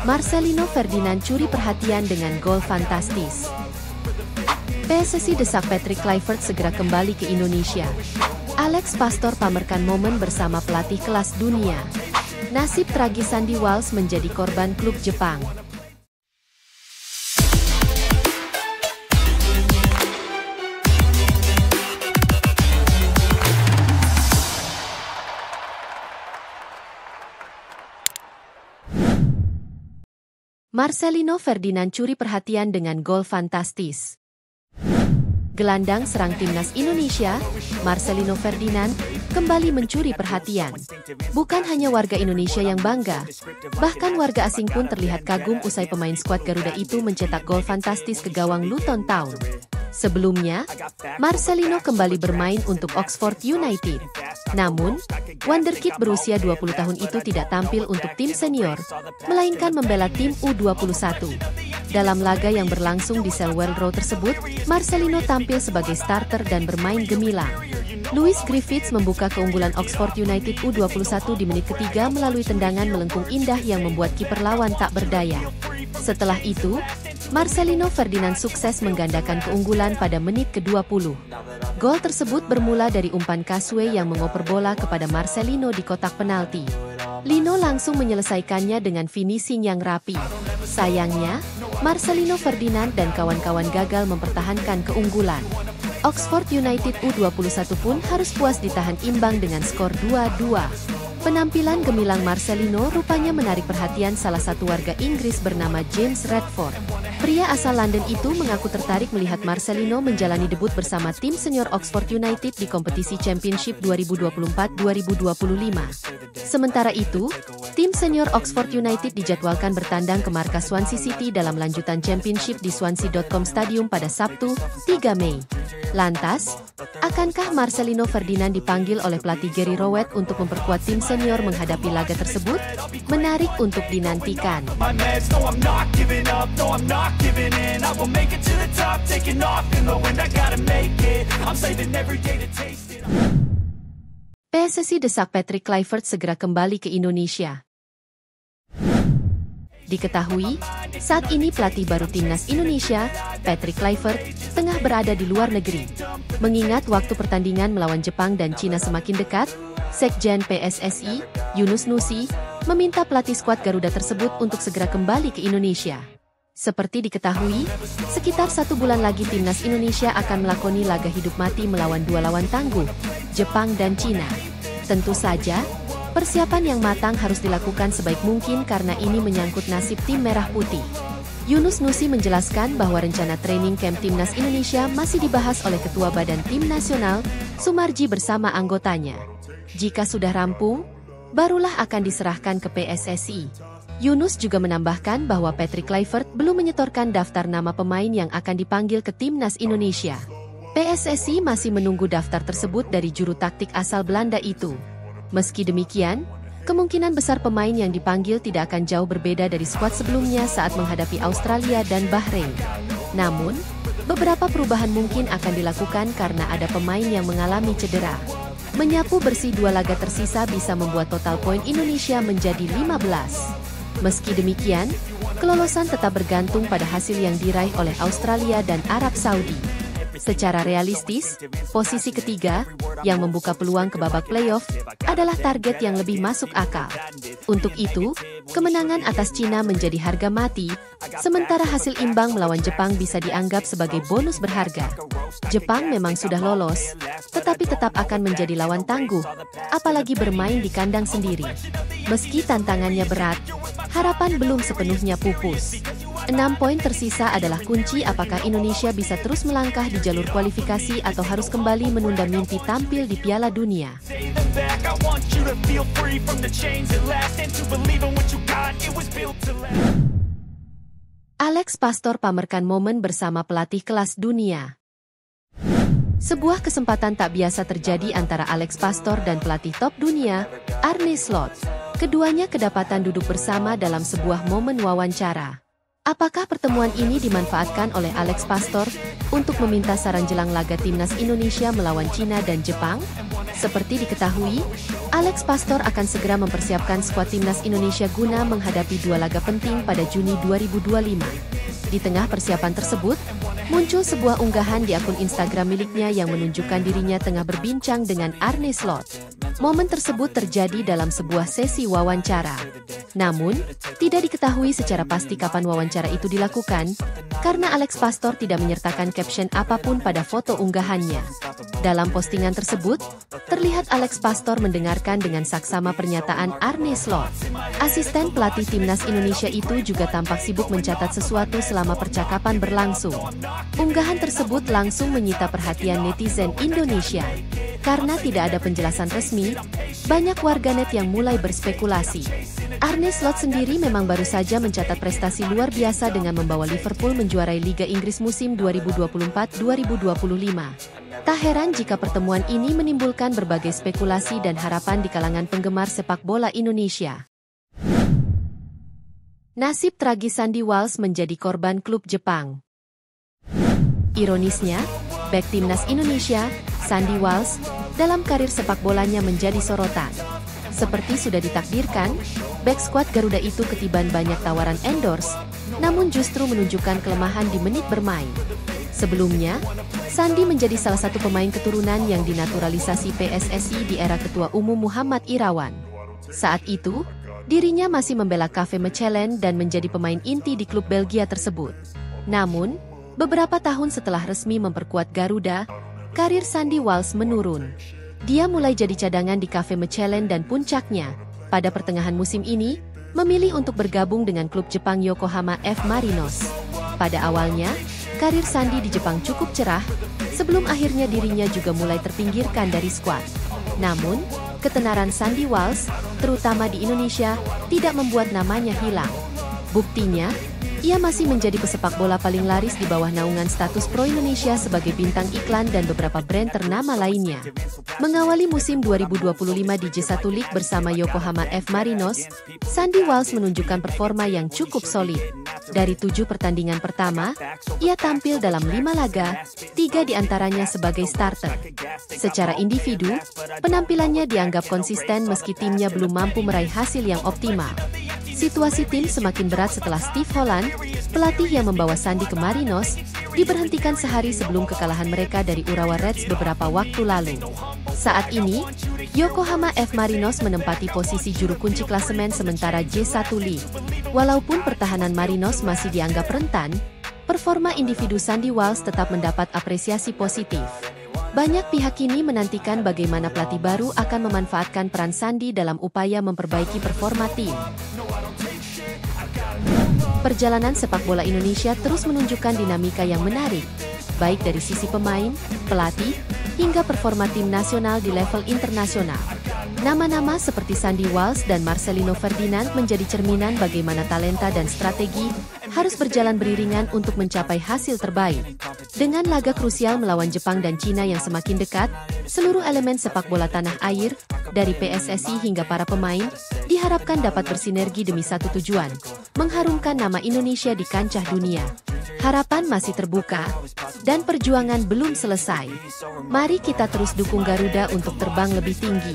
Marcelino Ferdinand curi perhatian dengan gol fantastis. PSSI desak Patrick Kluivert segera kembali ke Indonesia. Alex Pastor pamerkan momen bersama pelatih kelas dunia. Nasib tragis Sandy Walsh menjadi korban klub Jepang. Marcelino Ferdinand curi perhatian dengan gol fantastis. Gelandang serang timnas Indonesia, Marcelino Ferdinand, kembali mencuri perhatian. Bukan hanya warga Indonesia yang bangga, bahkan warga asing pun terlihat kagum usai pemain skuad Garuda itu mencetak gol fantastis ke gawang Luton Town. Sebelumnya, Marcelino kembali bermain untuk Oxford United. Namun, wonderkid berusia 20 tahun itu tidak tampil untuk tim senior, melainkan membela tim U21. Dalam laga yang berlangsung di Selwell Road tersebut, Marcelino tampil sebagai starter dan bermain gemilang. Louis Griffiths membuka keunggulan Oxford United U21 di menit ketiga melalui tendangan melengkung indah yang membuat kiper lawan tak berdaya. Setelah itu, Marcelino Ferdinand sukses menggandakan keunggulan pada menit ke-20. Gol tersebut bermula dari umpan Kaswe yang mengoper bola kepada Marcelino di kotak penalti. Lino langsung menyelesaikannya dengan finishing yang rapi. Sayangnya, Marcelino Ferdinand dan kawan-kawan gagal mempertahankan keunggulan. Oxford United U21 pun harus puas ditahan imbang dengan skor 2-2. Penampilan gemilang Marcelino rupanya menarik perhatian salah satu warga Inggris bernama James Redford. Pria asal London itu mengaku tertarik melihat Marcelino menjalani debut bersama tim senior Oxford United di kompetisi Championship 2024-2025. Sementara itu, tim senior Oxford United dijadwalkan bertandang ke markas Swansea City dalam lanjutan Championship di Swansea.com Stadium pada Sabtu, 3 Mei. Lantas, akankah Marcelino Ferdinand dipanggil oleh pelatih Gary Rowett untuk memperkuat tim senior menghadapi laga tersebut? Menarik untuk dinantikan. PSSI desak Patrick Kluivert segera kembali ke Indonesia. Diketahui, saat ini pelatih baru timnas Indonesia, Patrick Kluivert, tengah berada di luar negeri. Mengingat waktu pertandingan melawan Jepang dan Cina semakin dekat, Sekjen PSSI, Yunus Nusi, meminta pelatih skuad Garuda tersebut untuk segera kembali ke Indonesia. Seperti diketahui, sekitar 1 bulan lagi timnas Indonesia akan melakoni laga hidup mati melawan 2 lawan tangguh, Jepang dan Cina. Tentu saja, persiapan yang matang harus dilakukan sebaik mungkin karena ini menyangkut nasib tim merah putih. Yunus Nusi menjelaskan bahwa rencana training camp timnas Indonesia masih dibahas oleh Ketua Badan Tim Nasional, Sumarji bersama anggotanya. Jika sudah rampung, barulah akan diserahkan ke PSSI. Yunus juga menambahkan bahwa Patrick Kluivert belum menyetorkan daftar nama pemain yang akan dipanggil ke timnas Indonesia. PSSI masih menunggu daftar tersebut dari juru taktik asal Belanda itu. Meski demikian, kemungkinan besar pemain yang dipanggil tidak akan jauh berbeda dari skuad sebelumnya saat menghadapi Australia dan Bahrain. Namun, beberapa perubahan mungkin akan dilakukan karena ada pemain yang mengalami cedera. Menyapu bersih 2 laga tersisa bisa membuat total poin Indonesia menjadi 15. Meski demikian, kelolosan tetap bergantung pada hasil yang diraih oleh Australia dan Arab Saudi. Secara realistis, posisi ketiga, yang membuka peluang ke babak playoff, adalah target yang lebih masuk akal. Untuk itu, kemenangan atas Cina menjadi harga mati, sementara hasil imbang melawan Jepang bisa dianggap sebagai bonus berharga. Jepang memang sudah lolos, tetapi tetap akan menjadi lawan tangguh, apalagi bermain di kandang sendiri. Meski tantangannya berat, harapan belum sepenuhnya pupus. 6 poin tersisa adalah kunci apakah Indonesia bisa terus melangkah di jalur kualifikasi atau harus kembali menunda mimpi tampil di Piala Dunia. Alex Pastor pamerkan momen bersama pelatih kelas dunia. Sebuah kesempatan tak biasa terjadi antara Alex Pastor dan pelatih top dunia, Arne Slot. Keduanya kedapatan duduk bersama dalam sebuah momen wawancara. Apakah pertemuan ini dimanfaatkan oleh Alex Pastor untuk meminta saran jelang laga timnas Indonesia melawan Cina dan Jepang? Seperti diketahui, Alex Pastor akan segera mempersiapkan skuad timnas Indonesia guna menghadapi dua laga penting pada Juni 2025. Di tengah persiapan tersebut, muncul sebuah unggahan di akun Instagram miliknya yang menunjukkan dirinya tengah berbincang dengan Arne Slot. Momen tersebut terjadi dalam sebuah sesi wawancara. Namun, tidak diketahui secara pasti kapan wawancara itu dilakukan, karena Alex Pastor tidak menyertakan caption apapun pada foto unggahannya. Dalam postingan tersebut, terlihat Alex Pastor mendengarkan dengan saksama pernyataan Arne Slot. Asisten pelatih timnas Indonesia itu juga tampak sibuk mencatat sesuatu selama percakapan berlangsung. Unggahan tersebut langsung menyita perhatian netizen Indonesia. Karena tidak ada penjelasan resmi, banyak warganet yang mulai berspekulasi. Arne Slot sendiri memang baru saja mencatat prestasi luar biasa dengan membawa Liverpool menjuarai Liga Inggris musim 2024-2025. Tak heran jika pertemuan ini menimbulkan berbagai spekulasi dan harapan di kalangan penggemar sepak bola Indonesia. Nasib tragis Sandy Walsh menjadi korban klub Jepang. Ironisnya, bek timnas Indonesia, Sandy Walsh, dalam karir sepak bolanya menjadi sorotan. Seperti sudah ditakdirkan, bek skuad Garuda itu ketiban banyak tawaran endorse, namun justru menunjukkan kelemahan di menit bermain. Sebelumnya, Sandy menjadi salah satu pemain keturunan yang dinaturalisasi PSSI di era Ketua Umum Muhammad Irawan. Saat itu, dirinya masih membela Cafe Mechelen dan menjadi pemain inti di klub Belgia tersebut. Namun, beberapa tahun setelah resmi memperkuat Garuda, karir Sandy Walsh menurun. Dia mulai jadi cadangan di Cafe Mechelen dan puncaknya, pada pertengahan musim ini, memilih untuk bergabung dengan klub Jepang Yokohama F. Marinos. Pada awalnya, karir Sandy di Jepang cukup cerah, sebelum akhirnya dirinya juga mulai terpinggirkan dari skuad. Namun, ketenaran Sandy Walsh, terutama di Indonesia, tidak membuat namanya hilang. Buktinya, ia masih menjadi pesepak bola paling laris di bawah naungan status Pro Indonesia sebagai bintang iklan dan beberapa brand ternama lainnya. Mengawali musim 2025 di J1 League bersama Yokohama F. Marinos, Sandy Walsh menunjukkan performa yang cukup solid. Dari 7 pertandingan pertama, ia tampil dalam 5 laga, 3 diantaranya sebagai starter. Secara individu, penampilannya dianggap konsisten meski timnya belum mampu meraih hasil yang optimal. Situasi tim semakin berat setelah Steve Holland, pelatih yang membawa Sandy ke Marinos, diberhentikan sehari sebelum kekalahan mereka dari Urawa Reds beberapa waktu lalu. Saat ini, Yokohama F. Marinos menempati posisi juru kunci klasemen sementara J1 League. Walaupun pertahanan Marinos masih dianggap rentan, performa individu Sandy Walsh tetap mendapat apresiasi positif. Banyak pihak kini menantikan bagaimana pelatih baru akan memanfaatkan peran Sandy dalam upaya memperbaiki performa tim. Perjalanan sepak bola Indonesia terus menunjukkan dinamika yang menarik, baik dari sisi pemain, pelatih, hingga performa tim nasional di level internasional. Nama-nama seperti Sandy Walsh dan Marcelino Ferdinand menjadi cerminan bagaimana talenta dan strategi harus berjalan beriringan untuk mencapai hasil terbaik. Dengan laga krusial melawan Jepang dan Cina yang semakin dekat, seluruh elemen sepak bola tanah air, dari PSSI hingga para pemain, diharapkan dapat bersinergi demi satu tujuan, mengharumkan nama Indonesia di kancah dunia. Harapan masih terbuka, dan perjuangan belum selesai. Mari kita terus dukung Garuda untuk terbang lebih tinggi.